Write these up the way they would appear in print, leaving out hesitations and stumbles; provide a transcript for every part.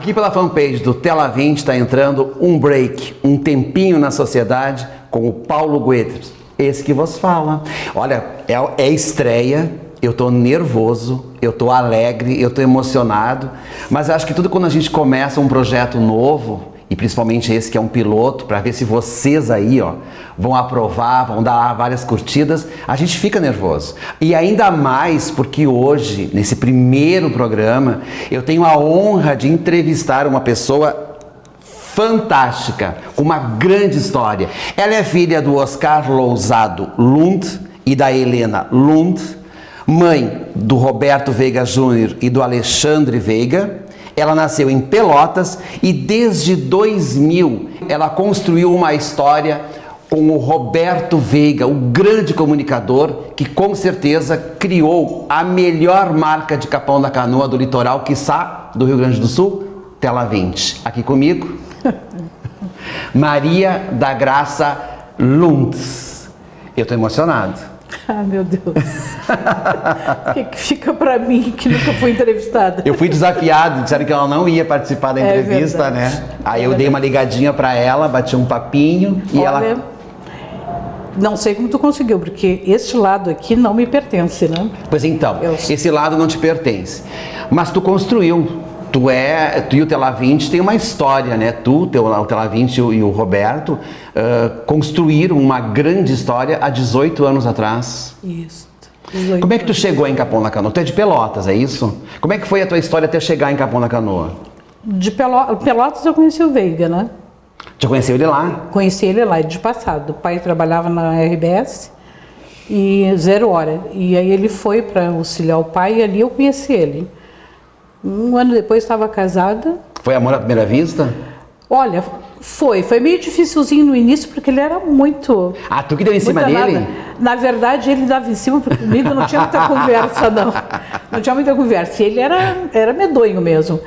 Aqui pela fanpage do Tela 20 está entrando um break, um tempinho na sociedade com o Paulo Guedes, esse que vos fala. Olha, é estreia, eu tô nervoso, eu tô alegre, eu tô emocionado, mas acho que tudo quando a gente começa um projeto novo, e principalmente esse que é um piloto, para ver se vocês aí, ó, vão aprovar, vão dar várias curtidas, a gente fica nervoso. E ainda mais porque hoje, nesse primeiro programa, eu tenho a honra de entrevistar uma pessoa fantástica, com uma grande história. Ela é filha do Oscar Lousado Lund e da Helena Lund, mãe do Roberto Veiga Júnior e do Alexandre Veiga. Ela nasceu em Pelotas e desde 2000 ela construiu uma história com o Roberto Veiga, o grande comunicador que com certeza criou a melhor marca de Capão da Canoa do litoral, quiçá do Rio Grande do Sul, Tela 20. Aqui comigo, Maria da Graça Luntz. Eu estou emocionado. Ah, meu Deus. O que fica pra mim que nunca fui entrevistada? Eu fui desafiado, disseram que ela não ia participar da entrevista, né? Aí eu dei uma ligadinha pra ela, bati um papinho e Olha, ela... Não sei como tu conseguiu, porque este lado aqui não me pertence, né? Pois então, esse lado não te pertence. Mas tu construiu. Tu e o Tela 20 tem uma história, né? O Tela 20 e o Roberto construíram uma grande história há 18 anos atrás. Isso. Como é que tu chegou em Capão da Canoa? Tu é de Pelotas, é isso? Como é que foi a tua história até chegar em Capão da Canoa? De Pelotas eu conheci o Veiga, né? Já conheceu ele lá? Conheci ele lá, de passado. O pai trabalhava na RBS e 0 hora. E aí ele foi para auxiliar o pai e ali eu conheci ele. Um ano depois estava casada. Foi amor à primeira vista? Olha, foi meio dificilzinho no início porque ele era muito... Ah, tu que deu em cima dele? Na verdade ele dava em cima porque comigo não tinha muita conversa não. Não tinha muita conversa. E ele era medonho mesmo.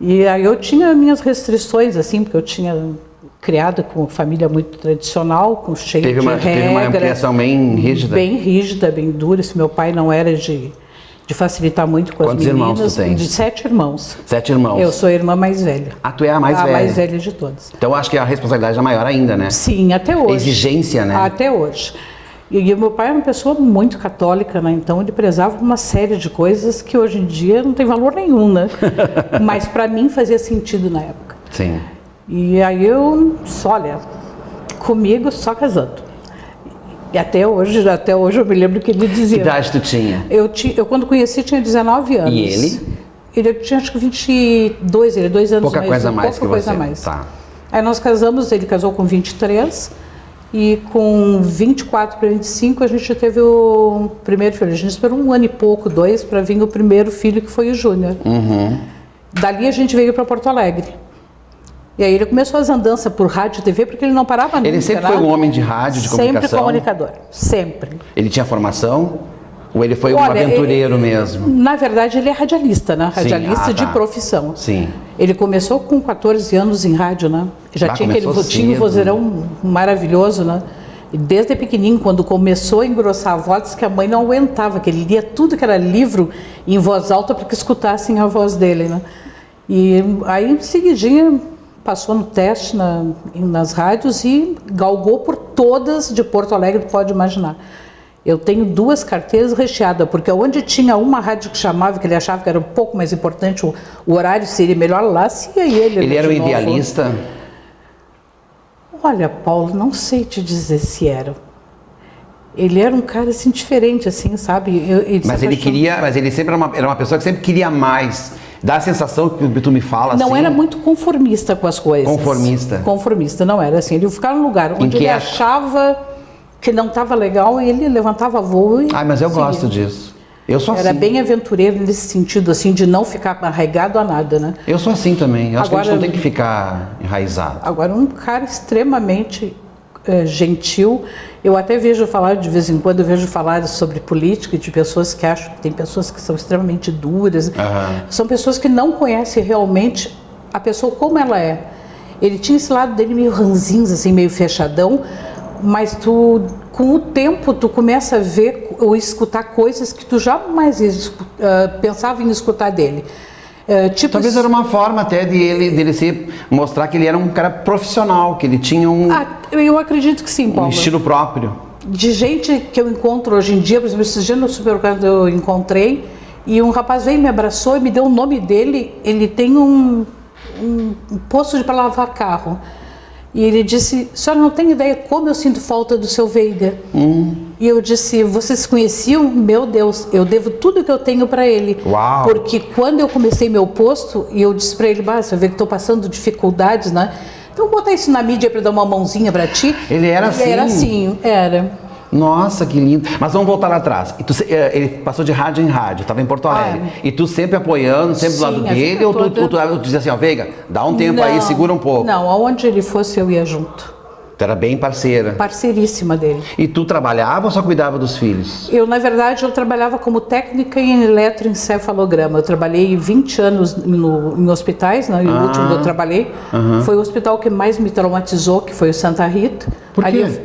E aí eu tinha minhas restrições assim, porque eu tinha criado com família muito tradicional, com cheio de regra. Teve uma criação bem rígida? Bem rígida, bem dura. Se meu pai não era de facilitar muito com Quantos as meninas. Quantos irmãos tu tens? De 7 irmãos. 7 irmãos. Eu sou a irmã mais velha. Ah, tu é a mais velha? A mais velha de todas. Então acho que a responsabilidade é maior ainda, né? Sim, até hoje. A exigência, né? Até hoje. E meu pai era uma pessoa muito católica, né? Então ele prezava uma série de coisas que hoje em dia não tem valor nenhum, né? Mas para mim fazia sentido na época. Sim. E aí olha, comigo só casando. E até hoje eu me lembro que ele dizia... Que idade tu tinha? Eu quando conheci tinha 19 anos. E ele? Ele tinha acho que 22, ele 2 anos pouca coisa mais que coisa você. Mais. Tá. Aí nós casamos, ele casou com 23 e com 24 para 25 a gente já teve o primeiro filho. A gente esperou 1 ano e pouco, 2, para vir o primeiro filho que foi o Júnior. Uhum. Dali a gente veio para Porto Alegre. E aí ele começou as andanças por rádio e TV, porque ele não parava nunca. Ele sempre foi um homem de rádio, de comunicação? Sempre comunicador, sempre. Ele tinha formação? Ou ele foi um aventureiro mesmo? Na verdade, ele é radialista, né? Radialista Sim. de profissão. Sim. Ele começou com 14 anos em rádio, né? Já tinha aquele vozeirão maravilhoso, né? E desde pequenininho, quando começou a engrossar a voz, disse que a mãe não aguentava, que ele lia tudo que era livro em voz alta para que escutassem a voz dele, né? E aí, em seguidinha, passou no teste nas rádios e galgou por todas de Porto Alegre, pode imaginar. Eu tenho 2 carteiras recheadas, porque onde tinha uma rádio que chamava, que ele achava que era um pouco mais importante, o horário seria melhor, lá se ia ele. Ele era um idealista? Olha, Paulo, não sei te dizer se era. Ele era um cara assim diferente, assim, sabe? Mas ele sempre era uma pessoa que sempre queria mais. Dá a sensação que tu me fala não assim... Não era muito conformista com as coisas. Conformista. Conformista, não era assim. Ele ficava num lugar onde ele achava que não estava legal e ele levantava voo e... mas eu gosto disso. Eu sou assim. Era bem aventureiro nesse sentido, assim, de não ficar arraigado a nada, né? Eu sou assim também. Eu acho que a gente não tem que ficar enraizado. Agora, um cara extremamente gentil. Eu até vejo falar, de vez em quando, eu vejo falar sobre política, de pessoas que acham que tem pessoas que são extremamente duras. Uhum. São pessoas que não conhecem realmente a pessoa como ela é. Ele tinha esse lado dele meio ranzinza, assim, meio fechadão, mas com o tempo tu começa a ver ou escutar coisas que tu jamais pensava em escutar dele. Tipo, talvez era uma forma até dele mostrar que ele era um cara profissional, que ele tinha eu acredito que sim, Paulo. Um estilo próprio. De gente que eu encontro hoje em dia, por exemplo, esses dias no supermercado eu encontrei e um rapaz veio, me abraçou e me deu o nome dele. Ele tem um posto para lavar carro. E ele disse, senhora não tem ideia como eu sinto falta do seu Veiga. E eu disse, vocês se conheciam? Meu Deus, eu devo tudo que eu tenho para ele. Uau. Porque quando eu comecei meu posto, e eu disse para ele, você vê que estou passando dificuldades, né? Então vou botar isso na mídia para dar uma mãozinha para ti. Ele era assim? Era assim, era. Nossa, que lindo. Mas vamos voltar lá atrás. Ele passou de rádio em rádio, estava em Porto Alegre. E tu sempre apoiando, sempre do lado dele? Ou tu dizia assim, Veiga, dá um tempo aí, segura um pouco? Não, aonde ele fosse eu ia junto. Tu era bem parceira? Parceiríssima dele. E tu trabalhava ou só cuidava dos filhos? Na verdade, eu trabalhava como técnica em eletroencefalograma. Eu trabalhei 20 anos em hospitais, né? O último que eu trabalhei foi o hospital que mais me traumatizou, que foi o Santa Rita. Por quê?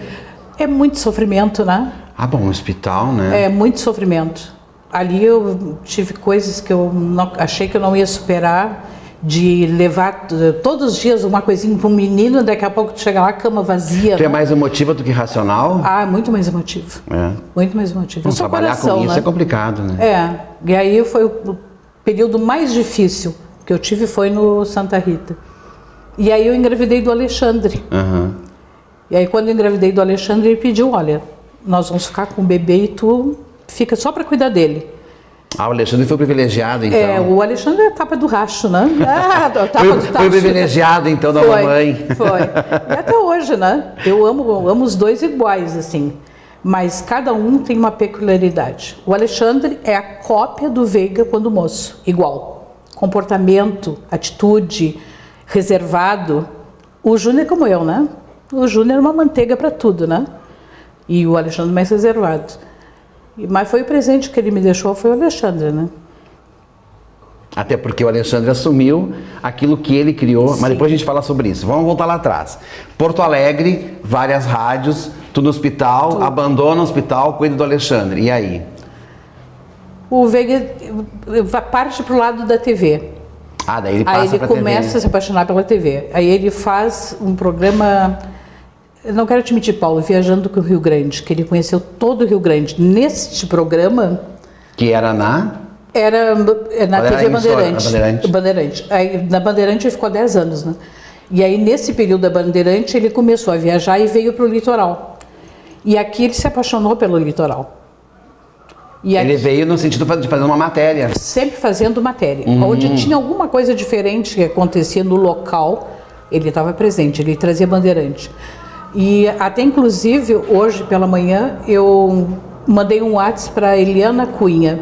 É muito sofrimento, né? Bom, um hospital, né? É muito sofrimento. Ali eu tive coisas que eu achei que eu não ia superar, de levar todos os dias uma coisinha para um menino, daqui a pouco tu chega lá, cama vazia. Tu é mais emotiva do que racional? Muito mais emotivo. Muito mais emotivo. Trabalhar com isso é complicado, né? E aí foi o período mais difícil que eu tive foi no Santa Rita. E aí eu engravidei do Alexandre. E aí quando eu engravidei do Alexandre, ele pediu, olha, nós vamos ficar com o bebê e tu fica só para cuidar dele. O Alexandre foi privilegiado, então. O Alexandre é a tapa do racho, né? Foi privilegiado, então, da mamãe. Foi. E até hoje, né? Eu amo os dois iguais, assim. Mas cada um tem uma peculiaridade. O Alexandre é a cópia do Veiga quando moço, igual. Comportamento, atitude, reservado. O Júnior é como eu, né? O Júnior é uma manteiga para tudo, né? E o Alexandre mais reservado. Mas foi o presente que ele me deixou, foi o Alexandre, né? Até porque o Alexandre assumiu aquilo que ele criou, mas depois a gente fala sobre isso. Vamos voltar lá atrás. Porto Alegre, várias rádios, tu no hospital, abandona o hospital, cuida do Alexandre. E aí? O Veiga parte para o lado da TV. Daí ele passa para a TV. Aí ele começa a se apaixonar pela TV. Aí ele faz um programa... Eu não quero te mentir, Paulo, Viajando com o Rio Grande, que ele conheceu todo o Rio Grande. Neste programa... Que era na... Era na TV Bandeirante. Bandeirante. Aí, na Bandeirante ele ficou 10 anos, né? E aí, nesse período da Bandeirante, ele começou a viajar e veio para o litoral. E aqui ele se apaixonou pelo litoral. E ele veio no sentido de fazer uma matéria. Sempre fazendo matéria. Onde tinha alguma coisa diferente que acontecia no local, ele estava presente, ele trazia Bandeirante. E até inclusive hoje pela manhã eu mandei um WhatsApp para a Eliana Cunha.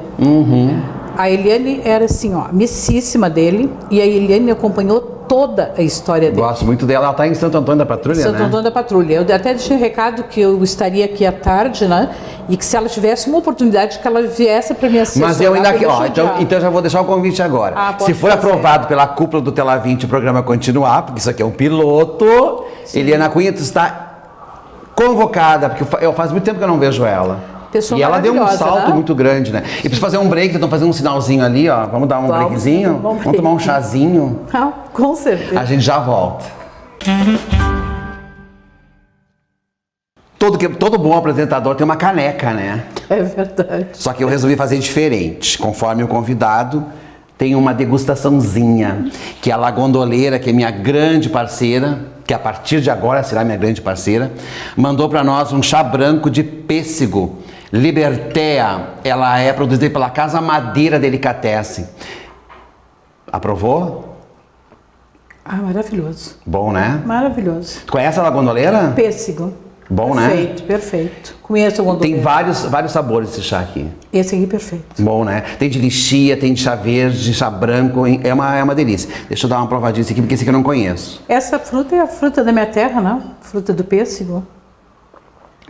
A Eliane era assim, amicíssima dele, e a Eliane acompanhou toda a história dele. Gosto muito dela, ela está em Santo Antônio da Patrulha, né? Santo Antônio da Patrulha. Eu até deixei um recado que eu estaria aqui à tarde, né? E que se ela tivesse uma oportunidade, que ela viesse para me assistir. Mas eu ainda aqui, então já vou deixar o convite agora. Se for aprovado pela cúpula do Tela 20 o programa continuar, porque isso aqui é um piloto, Eliana Cunha, tu está convocada, porque faz muito tempo que eu não vejo ela. Pessoa e ela deu um salto muito grande, né? E precisa fazer um break, então fazer um sinalzinho ali, ó. Vamos dar um breakzinho? Vamos tomar um chazinho? Com certeza. A gente já volta. Todo bom apresentador tem uma caneca, né? É verdade. Só que eu resolvi fazer diferente. Conforme o convidado, tem uma degustaçãozinha, que a La Gondoleira, que é minha grande parceira, que a partir de agora será minha grande parceira, mandou para nós um chá branco de pêssego. Libertea, ela é produzida pela Casa Madeira Delicatessen. Aprovou? Maravilhoso. Bom, né? Maravilhoso. Tu conhece a La Gondoleira? Pêssego. Bom, perfeito, né? Perfeito. Conheço a Gondoleira. Tem vários sabores esse chá aqui. Esse aqui, perfeito. Bom, né? Tem de lixia, tem de chá verde, de chá branco, é uma delícia. Deixa eu dar uma provadinha aqui, porque esse aqui eu não conheço. Essa fruta é a fruta da minha terra, né? Fruta do pêssego.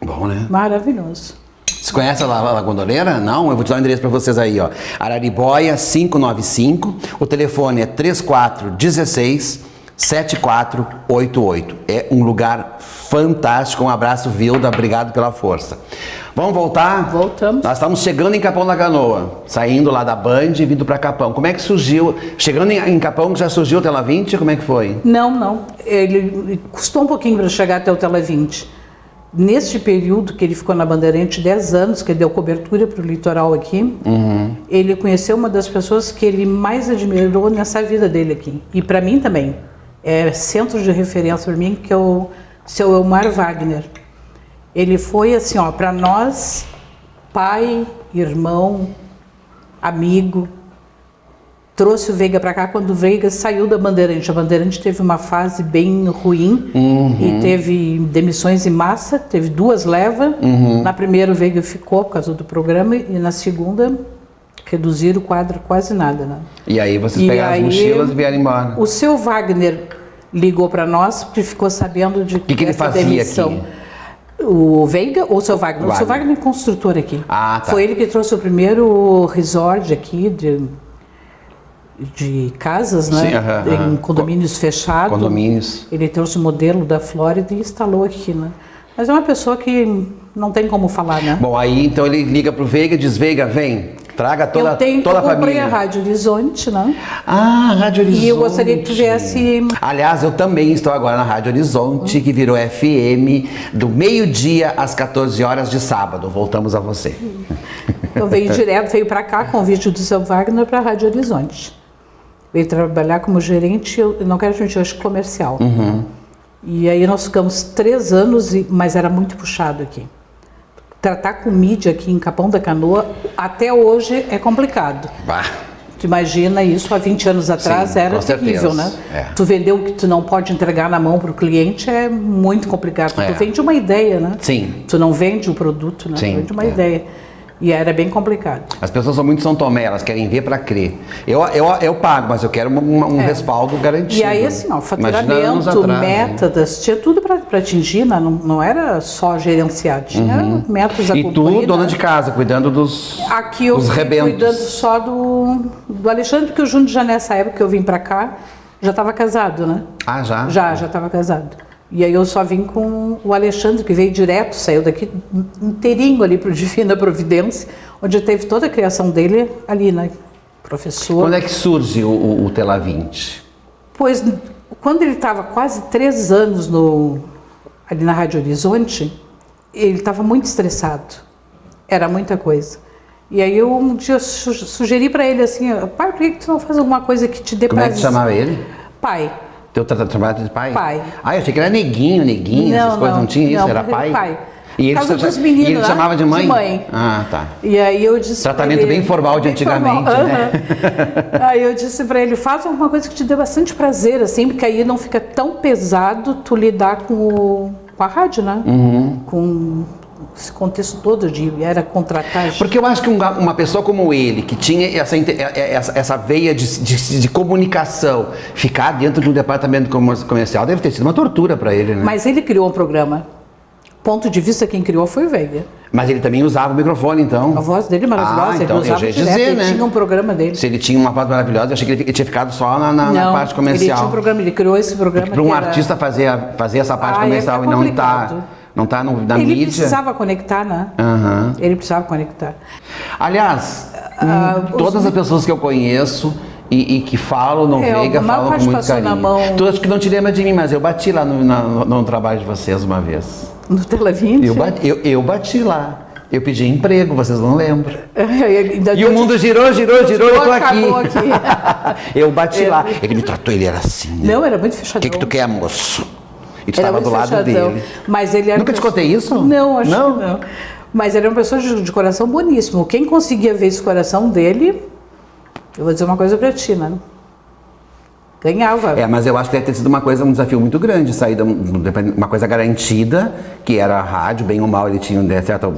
Bom, né? Maravilhoso. Você conhece a La Gondoleira? Não? Eu vou te dar o endereço para vocês aí, ó. Araribóia 595, o telefone é 3416 7488. É um lugar fantástico. Um abraço, Vilda. Obrigado pela força. Vamos voltar? Voltamos. Nós estamos chegando em Capão da Canoa, saindo lá da Band e vindo para Capão. Como é que surgiu? Chegando em Capão, já surgiu o Tela 20? Como é que foi? Não. Ele custou um pouquinho para chegar até o Tela 20. Neste período que ele ficou na Bandeirante, 10 anos, que ele deu cobertura para o litoral aqui, ele conheceu uma das pessoas que ele mais admirou nessa vida dele aqui. E para mim também. É centro de referência para mim, que é o seu Elmar Wagner. Ele foi assim, ó, para nós, pai, irmão, amigo. Trouxe o Veiga para cá quando o Veiga saiu da Bandeirante. A Bandeirante teve uma fase bem ruim e teve demissões em massa, teve 2 levas. Na primeira o Veiga ficou por causa do programa e na segunda reduziram o quadro quase nada, né? E aí vocês pegaram as mochilas e vieram embora. O seu Wagner ligou para nós porque ficou sabendo de que ele fazia demissão. Aqui? O Veiga ou o seu Wagner? O seu Wagner é construtor aqui. Ah, tá. Foi ele que trouxe o primeiro resort aqui de casas, né? Sim, em condomínios fechados. Condomínios. Ele trouxe o modelo da Flórida e instalou aqui, né? Mas é uma pessoa que não tem como falar, né? Bom, aí então ele liga pro Veiga e diz: Veiga, vem, traga toda a família. Eu comprei a Rádio Horizonte, né? Ah, Rádio Horizonte. E eu gostaria que tivesse... Aliás, eu também estou agora na Rádio Horizonte, que virou FM, do meio-dia às 14 horas de sábado. Voltamos a você. Então veio para cá, convite do seu Wagner para a Rádio Horizonte. Veio trabalhar como gerente, eu não quero mentir, acho comercial. E aí nós ficamos 3 anos, mas era muito puxado aqui. Tratar com mídia aqui em Capão da Canoa, até hoje é complicado. Bah. Tu imagina isso há 20 anos atrás, sim, era terrível, né? Tu vender o que tu não pode entregar na mão para o cliente é muito complicado. Tu vende uma ideia, né? Sim. Tu não vende o produto, né? Sim, tu vende uma ideia. E era bem complicado. As pessoas são muito São Tomé, elas querem ver para crer. Eu pago, mas eu quero um respaldo garantido. E aí, assim, ó, faturamento, metas, tinha tudo para atingir, né? Não era só gerenciar, tinha metas a cumprir. E tu, dona de casa, cuidando dos rebentos. Aqui eu fui cuidando só do Alexandre, porque o Júnior já nessa época que eu vim para cá, já estava casado, né? Ah, já? Já estava casado. E aí eu só vim com o Alexandre, que veio direto, saiu daqui inteirinho ali para o Divina Providência, onde teve toda a criação dele ali, né? Professor. Quando é que surge o Tela 20? Pois, quando ele estava quase 3 anos ali na Rádio Horizonte, ele estava muito estressado. Era muita coisa. E aí eu um dia sugeri para ele assim, pai, por que tu não faz alguma coisa que te dê prazer? Como é que chamava ele? Pai. Teu trabalho de pai? Pai. Ah, eu achei que era neguinho, essas coisas. Não tinha isso? Não, era pai? Pai. E ele, meninos, ele chamava de mãe? De mãe. Ah, tá. E aí eu disse tratamento bem formal de antigamente, né? Aí eu disse para ele, faz alguma coisa que te dê bastante prazer, assim, porque aí não fica tão pesado tu lidar com a rádio, né? Com esse contexto todo era contratar. Porque eu acho que uma pessoa como ele, que tinha essa veia de comunicação, ficar dentro de um departamento comercial deve ter sido uma tortura para ele, né? Mas ele criou um programa. Ponto de vista, quem criou foi o Veiga. Mas ele também usava o microfone, então? A voz dele é maravilhosa, então, ele usava direto, dizer, ele né? tinha um programa dele. Se ele tinha uma voz maravilhosa, eu achei que ele tinha ficado só na parte comercial. Ele tinha um programa, ele criou esse programa. Para um artista fazer essa parte comercial e não tá na mídia. Ele precisava conectar, né? Ele precisava conectar. Aliás, todas as pessoas que eu conheço e que falam no Veiga falam com muito carinho. Tu acho que não te lembra de mim, mas eu bati lá no trabalho de vocês uma vez. No Tela 20? Eu bati lá. Eu pedi emprego, vocês não lembram. E o mundo girou, eu tô aqui. Eu bati lá. Ele me tratou, ele era assim. Né? Não, era muito fechadão. O que tu quer, moço? E tu estava do lado dele. Mas ele era Nunca te contei isso? Não, acho que não. Mas ele era uma pessoa de coração boníssimo. Quem conseguia ver esse coração dele, eu vou dizer uma coisa pra ti, né? Ganhava. Mas eu acho que deve ter sido um desafio muito grande, sair uma coisa garantida, que era a rádio, bem ou mal ele tinha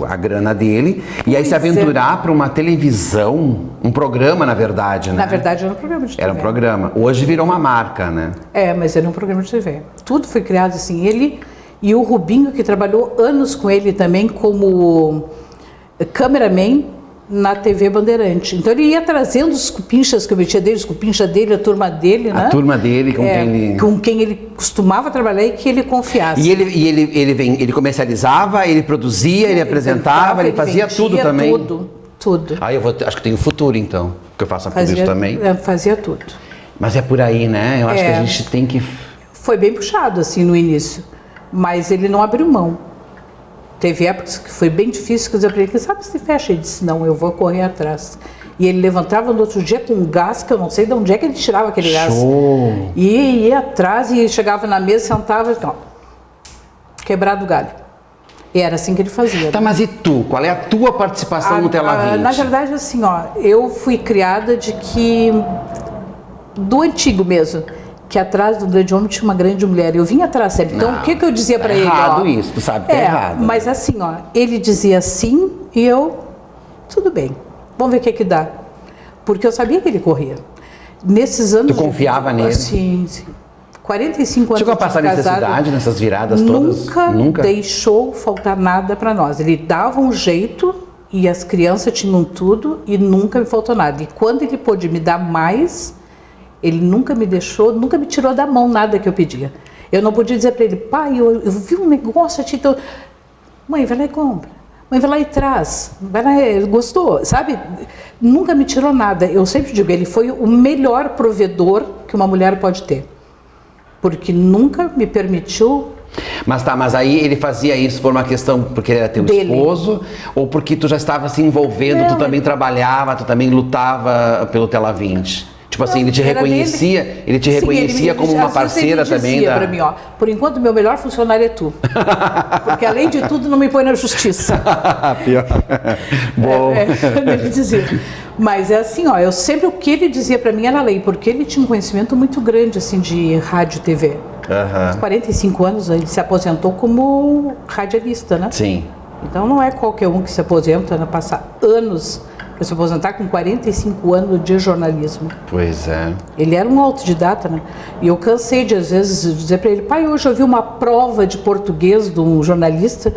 a grana dele, e aí se aventurar para uma televisão, um programa, na verdade, né? Na verdade era um programa de TV. Era um programa. Hoje virou uma marca, né? Mas era um programa de TV. Tudo foi criado assim. Ele e o Rubinho, que trabalhou anos com ele também como cameraman, na TV Bandeirante. Então ele ia trazendo os cupinchas que eu metia dele, os cupinchas dele, a turma dele, né? A turma dele com quem ele costumava trabalhar e que ele confiasse. E ele comercializava, ele produzia, ele apresentava, ele fazia tudo também? Tudo. Acho que tem um futuro então, que eu faça tudo isso também. Fazia tudo. Mas é por aí, né? Eu acho que a gente tem que... Foi bem puxado assim no início, mas ele não abriu mão. Teve épocas que foi bem difícil, que eu dizia para ele, quem sabe se fecha? Ele disse, não, eu vou correr atrás. E ele levantava no outro dia com um gás, que eu não sei de onde é que ele tirava aquele gás. E ia atrás e chegava na mesa, sentava e ó, quebrado o galho. E era assim que ele fazia. Tá, mas e tu? Qual é a tua participação no Tela 20? Na verdade, assim, ó, eu fui criada de que, do antigo mesmo, que atrás do grande homem tinha uma grande mulher. Eu vinha atrás sempre. Então, o que eu dizia para ele? Errado isso, tu sabe que é errado. Mas assim, ó, ele dizia sim e eu, tudo bem, vamos ver o que dá. Porque eu sabia que ele corria. Nesses anos... Tu confiava nele? Sim. 45 anos chegou a passar necessidade nessas viradas todas? Nunca deixou faltar nada para nós. Ele dava um jeito e as crianças tinham tudo e nunca me faltou nada. E quando ele pôde me dar mais, ele nunca me deixou, nunca me tirou da mão nada que eu pedia. Eu não podia dizer para ele, pai, eu vi um negócio aqui, então... Mãe, vai lá e compra. Mãe, vai lá e traz. Vai lá, gostou, sabe? Nunca me tirou nada. Eu sempre digo, ele foi o melhor provedor que uma mulher pode ter. Porque nunca me permitiu... Mas aí ele fazia isso por uma questão, porque ele era teu esposo, ou porque tu já estava se envolvendo, tu também trabalhava, tu também lutava pelo Tela 20? Tipo assim, ele te reconhecia como uma parceira também da... Pra mim, ó, por enquanto meu melhor funcionário é tu. Porque além de tudo não me põe na justiça. Pior. Bom. Ele dizia. Mas é assim, ó, o que ele dizia pra mim era lei, porque ele tinha um conhecimento muito grande assim de rádio e TV. Uhum. 45 anos, ele se aposentou como radialista, né? Sim. Então não é qualquer um que se aposenta, né? Passar anos para se aposentar com 45 anos de jornalismo. Pois é. Ele era um autodidata, né? E eu cansei de, às vezes, dizer para ele, pai, hoje eu vi uma prova de português de um jornalista,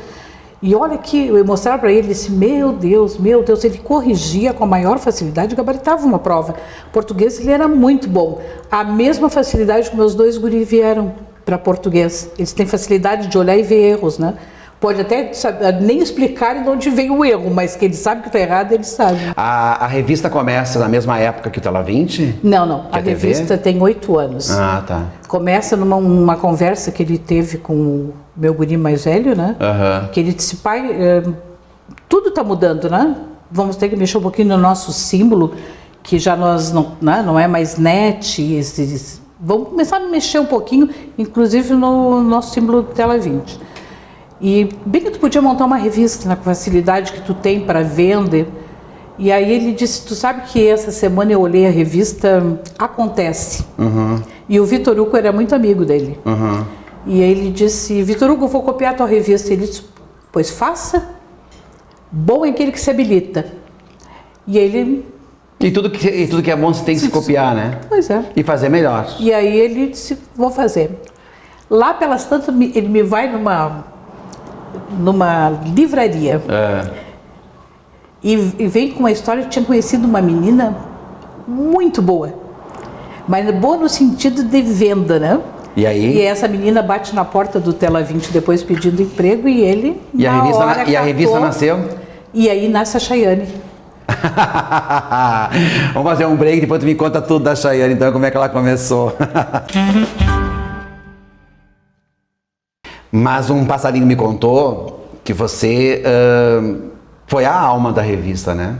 e olha aqui, eu mostrava para ele, disse, meu Deus, ele corrigia com a maior facilidade, gabaritava uma prova. Português, ele era muito bom. A mesma facilidade que meus dois guris vieram para português. Eles têm facilidade de olhar e ver erros, né? Pode até nem explicar de onde veio o erro, mas que ele sabe que está errado, ele sabe. A revista começa na mesma época que o Tela 20? Não. A revista tem 8 anos. Ah, tá. Começa numa conversa que ele teve com o meu guri mais velho, né? Uhum. Que ele disse, pai, tudo está mudando, né? Vamos ter que mexer um pouquinho no nosso símbolo, que já nós não é mais net. Vamos começar a mexer um pouquinho, inclusive no nosso símbolo do Tela 20. E bem que tu podia montar uma revista, com a facilidade que tu tem para venda. E aí ele disse, tu sabe que essa semana eu olhei a revista Acontece. Uhum. E o Vitor Hugo era muito amigo dele. Uhum. E aí ele disse, Vitor Hugo, eu vou copiar a tua revista. Ele disse, pois faça. Bom é aquele que se habilita. E ele... E tudo que é bom você tem que se copiar, né? Pois é. E fazer melhor. E aí ele disse, vou fazer. Lá pelas tantas, ele me vai numa livraria e vem com uma história que tinha conhecido uma menina muito boa, mas boa no sentido de venda, né? E aí? E essa menina bate na porta do Tela 20 depois pedindo emprego e ele a revista nasceu? E aí nasce a Chayane. Vamos fazer um break, depois tu me conta tudo da Chayane, então, como é que ela começou. Mas um passarinho me contou que você foi a alma da revista, né?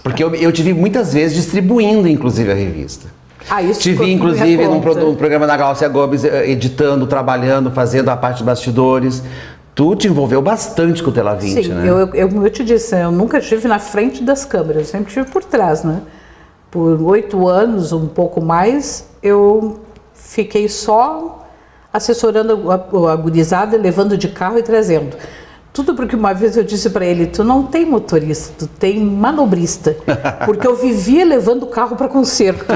Porque eu te vi muitas vezes distribuindo, inclusive, a revista. Isso te vi, inclusive, num programa da Glaucia Gomes, editando, trabalhando, fazendo a parte de bastidores. Tu te envolveu bastante com o Tela 20, Sim, né? eu te disse, eu nunca estive na frente das câmeras, eu sempre estive por trás, né? Por 8 anos, um pouco mais, eu fiquei só assessorando a gurizada, levando de carro e trazendo. Tudo porque uma vez eu disse para ele, tu não tem motorista, tu tem manobrista. Porque eu vivia levando o carro para conserto.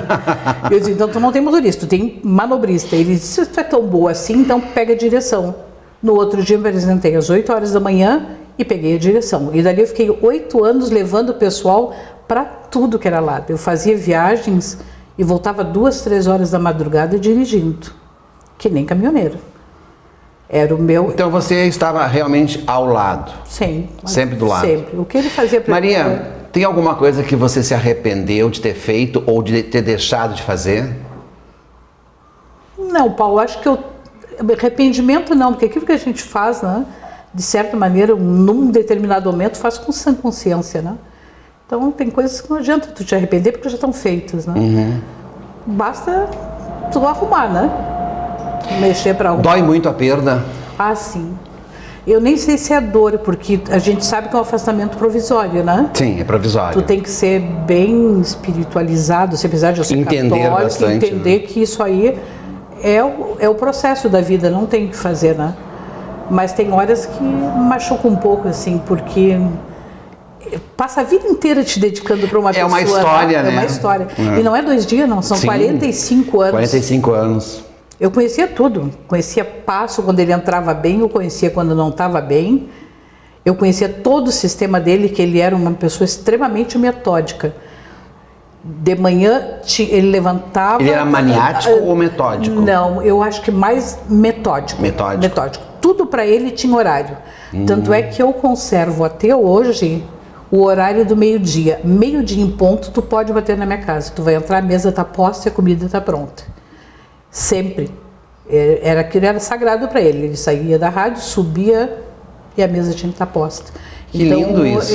Eu disse, então tu não tem motorista, tu tem manobrista. Ele disse, tu é tão boa assim, então pega a direção. No outro dia eu me apresentei às 8 horas da manhã e peguei a direção. E dali eu fiquei 8 anos levando o pessoal para tudo que era lado. Eu fazia viagens e voltava 2, 3 horas da madrugada dirigindo, que nem caminhoneiro. Era o meu... Então você estava realmente ao lado? Sempre do lado? Sempre. O que ele fazia para Maria, tem alguma coisa que você se arrependeu de ter feito ou de ter deixado de fazer? Não, Paulo, acho que arrependimento não, porque aquilo que a gente faz, né, de certa maneira, num determinado momento, faz com sã consciência, né? Então tem coisas que não adianta tu te arrepender porque já estão feitas, né? Basta tu arrumar, né? Mexer para arrumar. Dói muito a perda? Ah, sim. Eu nem sei se é dor, porque a gente sabe que é um afastamento provisório, né? Sim, é provisório. Tu tem que ser bem espiritualizado, se apesar de eu ser entender católico, bastante, entender que isso aí é o processo da vida, não tem o que fazer, né? Mas tem horas que machuca um pouco, assim, porque passa a vida inteira te dedicando para uma pessoa. É uma história, né? É uma história. E não é 2 dias, não, são 45 anos. 45 anos. Eu conhecia tudo. Conhecia Passo quando ele entrava bem, eu conhecia quando não estava bem. Eu conhecia todo o sistema dele, que ele era uma pessoa extremamente metódica. De manhã ele levantava... Ele era maniático ou metódico? Não, eu acho que mais metódico. Metódico. Tudo para ele tinha horário. Tanto é que eu conservo até hoje o horário do meio-dia. Meio-dia em ponto, tu pode bater na minha casa. Tu vai entrar, a mesa está posta e a comida está pronta. Sempre. Aquilo era sagrado para ele. Ele saía da rádio, subia e a mesa tinha que estar posta. Que então, lindo isso.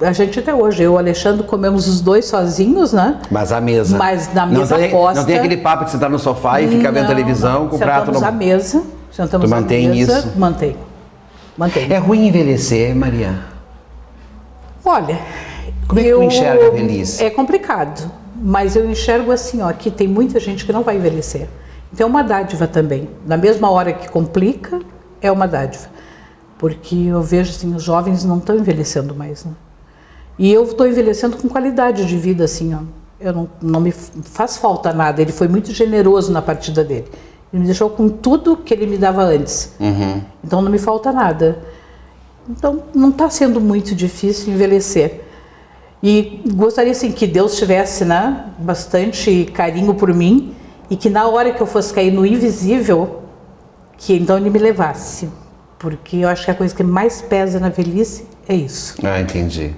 A gente até hoje, eu e o Alexandre comemos os 2 sozinhos, né? Mas a mesa. Mas na mesa posta. Não tem aquele papo de sentar no sofá e ficar vendo televisão com o prato no... Sentamos à mesa. Tu mantém isso? Mantém. É ruim envelhecer, Maria? Olha... Como é que tu enxerga a velhice? É complicado. Mas eu enxergo assim, ó, que tem muita gente que não vai envelhecer. Então é uma dádiva também. Na mesma hora que complica, é uma dádiva. Porque eu vejo assim, os jovens não estão envelhecendo mais, né? E eu estou envelhecendo com qualidade de vida, assim, ó. Eu não me faz falta nada. Ele foi muito generoso na partida dele. Ele me deixou com tudo que ele me dava antes. Então não me falta nada. Então não está sendo muito difícil envelhecer. E gostaria assim que Deus tivesse, né, bastante carinho por mim e que na hora que eu fosse cair no invisível, que então ele me levasse. Porque eu acho que a coisa que mais pesa na velhice é isso. Ah, entendi.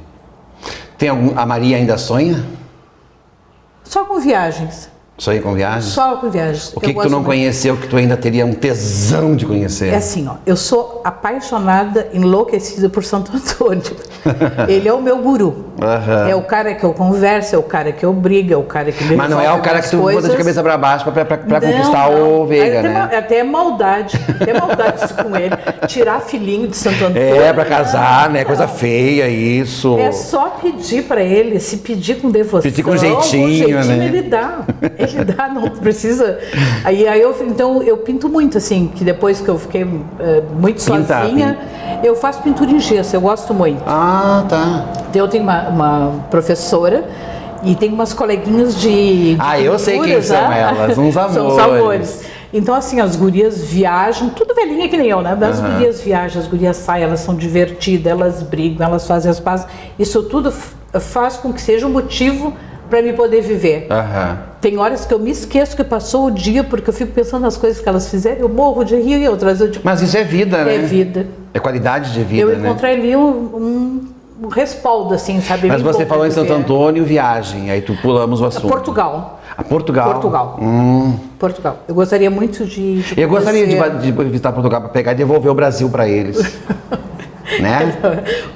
A Maria ainda sonha? Só com viagens. Sonha com viagens? Só com viagens. O que tu não conheceu que tu ainda teria um tesão de conhecer? É assim, ó, eu sou apaixonada, enlouquecida por Santo Antônio. Ele é o meu guru. É o cara que eu converso, é o cara que eu brigo, é o cara que me Mas não é o cara que tu bota de cabeça pra baixo pra conquistar o Veiga, né? Até maldade isso com ele. Tirar filhinho de Santo Antônio. É, pra casar, né? Coisa feia isso. É só pedir pra ele, se pedir com devoção. Pedir com jeitinho, né? Ele dá. Ele dá, não precisa. Então eu pinto muito, assim, que depois que eu fiquei muito sozinha, eu faço pintura em gesso, eu gosto muito. Ah, tá. Então, eu tenho uma professora e tem umas coleguinhas de eu sei quem são elas, uns amores. São os amores. Então, assim, as gurias viajam, tudo velhinha que nem eu, né? As gurias viajam, as gurias saem, elas são divertidas, elas brigam, elas fazem as pazes. Isso tudo faz com que seja um motivo para me poder viver. Tem horas que eu me esqueço que passou o dia porque eu fico pensando nas coisas que elas fizeram, eu morro de rir e outras eu, tipo, mas isso é vida, né? É vida. É qualidade de vida, eu encontrei ali um respaldo, assim, sabe? Mas você falou em Santo Antônio, viagem, aí tu pulamos o assunto. Portugal. Portugal? Portugal. Portugal. Eu gostaria muito de eu gostaria de visitar Portugal para pegar e devolver o Brasil para eles. Né?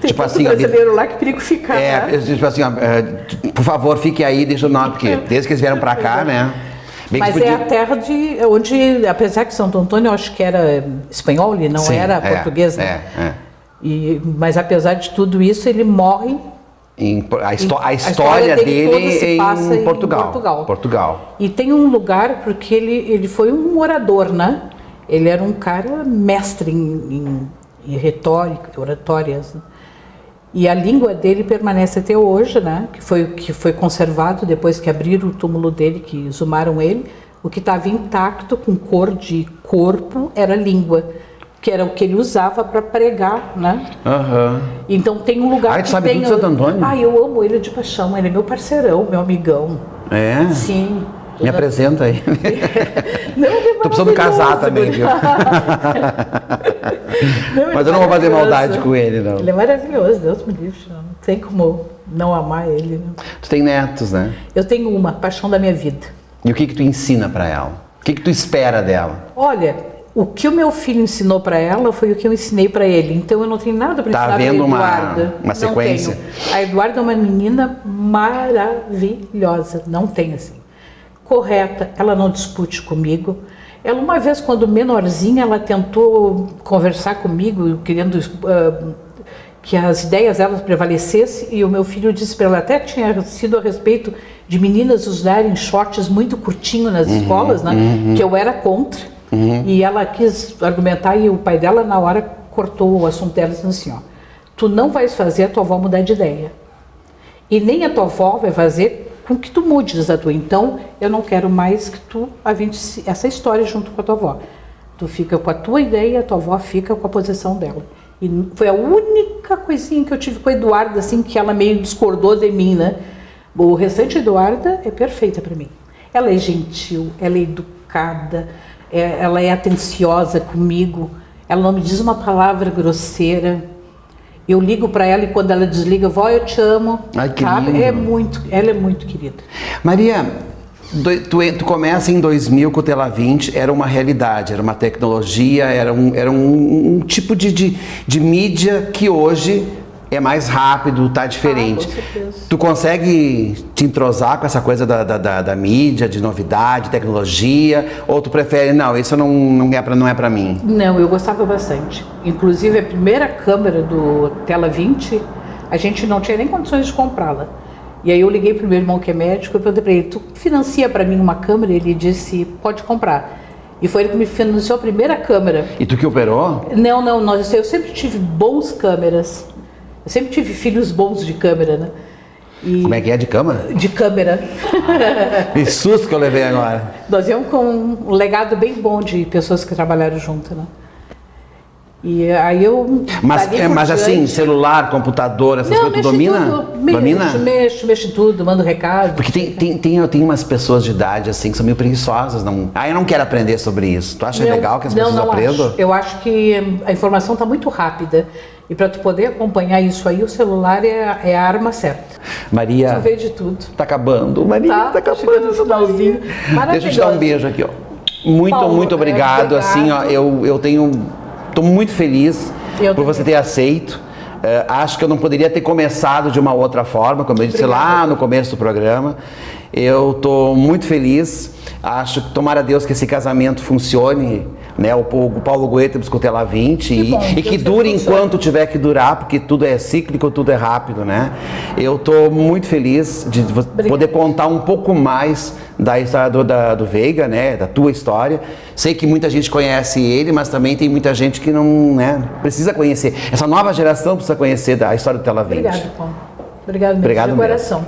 Tem tipo assim, brasileiro lá que perigo ficar. Tipo assim, por favor, fique aí, deixa eu não, porque desde que eles vieram para cá, né? Mas é a terra onde, apesar que Santo Antônio eu acho que era espanhol, ele não era português, né? Mas apesar de tudo isso, ele morre. A história dele se passa em Portugal. E tem um lugar, porque ele foi um orador, né? Ele era um cara mestre em retórica, oratórias, né? E a língua dele permanece até hoje, né? Que foi conservado depois que abriram o túmulo dele, que exumaram ele. O que estava intacto com cor de corpo era a língua, que era o que ele usava para pregar, né? Então tem um lugar tu sabe tudo de Santo Antônio? Eu amo ele de paixão, ele é meu parceirão, meu amigão. É? Sim. Me apresenta aí. Não, tô precisando casar também, viu? Mas eu não vou fazer maldade com ele, não. Ele é maravilhoso, Deus me livre. Não tem como não amar ele. Né? Tu tem netos, né? Eu tenho uma, paixão da minha vida. E o que tu ensina para ela? O que tu espera dela? Olha, o que o meu filho ensinou para ela foi o que eu ensinei para ele. Então eu não tenho nada para ensinar para a Eduarda. Uma sequência? Não tenho. A Eduarda é uma menina maravilhosa, não tem assim. Correta, ela não discute comigo. Ela, uma vez, quando menorzinha, ela tentou conversar comigo, querendo que as ideias delas prevalecessem, e o meu filho disse para ela, até tinha sido a respeito de meninas usarem shorts muito curtinho nas escolas, né, que eu era contra, e ela quis argumentar, e o pai dela, na hora, cortou o assunto dela, dizendo assim, ó, tu não vais fazer a tua avó mudar de ideia, e nem a tua avó vai fazer com que tu mudes a tua. Então, eu não quero mais que tu avente essa história junto com a tua avó. Tu fica com a tua ideia, a tua avó fica com a posição dela. E foi a única coisinha que eu tive com a Eduarda, assim, que ela meio discordou de mim, né? O restante, Eduarda é perfeita para mim. Ela é gentil, ela é educada, ela é atenciosa comigo, ela não me diz uma palavra grosseira. Eu ligo para ela e quando ela desliga, vó, eu te amo. Ai, que sabe? lindo. Ela é muito querida. Maria, tu começa em 2000 com o Tela 20, era uma realidade, era uma tecnologia, era um tipo de mídia que hoje é mais rápido, tá diferente. Com certeza. Tu consegue te entrosar com essa coisa da mídia, de novidade, tecnologia, ou tu prefere, não, isso não é pra mim? Não, eu gostava bastante. Inclusive, a primeira câmera do Tela 20, a gente não tinha nem condições de comprá-la. E aí eu liguei pro meu irmão que é médico e perguntei para ele, tu financia para mim uma câmera? Ele disse, pode comprar. E foi ele que me financiou a primeira câmera. E tu que operou? Não, eu sempre tive bons câmeras. Eu sempre tive filhos bons de câmera, né? E como é que é de câmera? De câmera. Que susto que eu levei agora. Nós íamos com um legado bem bom de pessoas que trabalharam junto, né? E aí eu... Mas assim, celular, computador, essas coisas, tu domina? Domina? Mexo em tudo, mando recado. Porque tem umas pessoas de idade assim que são meio preguiçosas. Eu não quero aprender sobre isso. Tu acha legal que as pessoas aprendam? Eu acho que a informação está muito rápida. E para tu poder acompanhar isso aí, o celular é a arma certa. Maria, tu vê de tudo. Tá acabando. Maria, tá acabando esse finalzinho. Deixa eu te dar um beijo aqui, ó. Muito obrigado. Assim, ó, tô muito feliz por você ter aceito. Acho que eu não poderia ter começado de uma outra forma, como eu disse lá no começo do programa. Eu tô muito feliz. Acho que tomara a Deus que esse casamento funcione, né? O Paulo Goethe com o Tela 20 e que dure enquanto tiver que durar, porque tudo é cíclico, tudo é rápido, né? Eu tô muito feliz de poder contar um pouco mais da história do Veiga, né? Da tua história. Sei que muita gente conhece ele, mas também tem muita gente que não, né, precisa conhecer. Essa nova geração precisa conhecer a história do Tela 20. Obrigado, Paulo. Obrigado mesmo, de coração.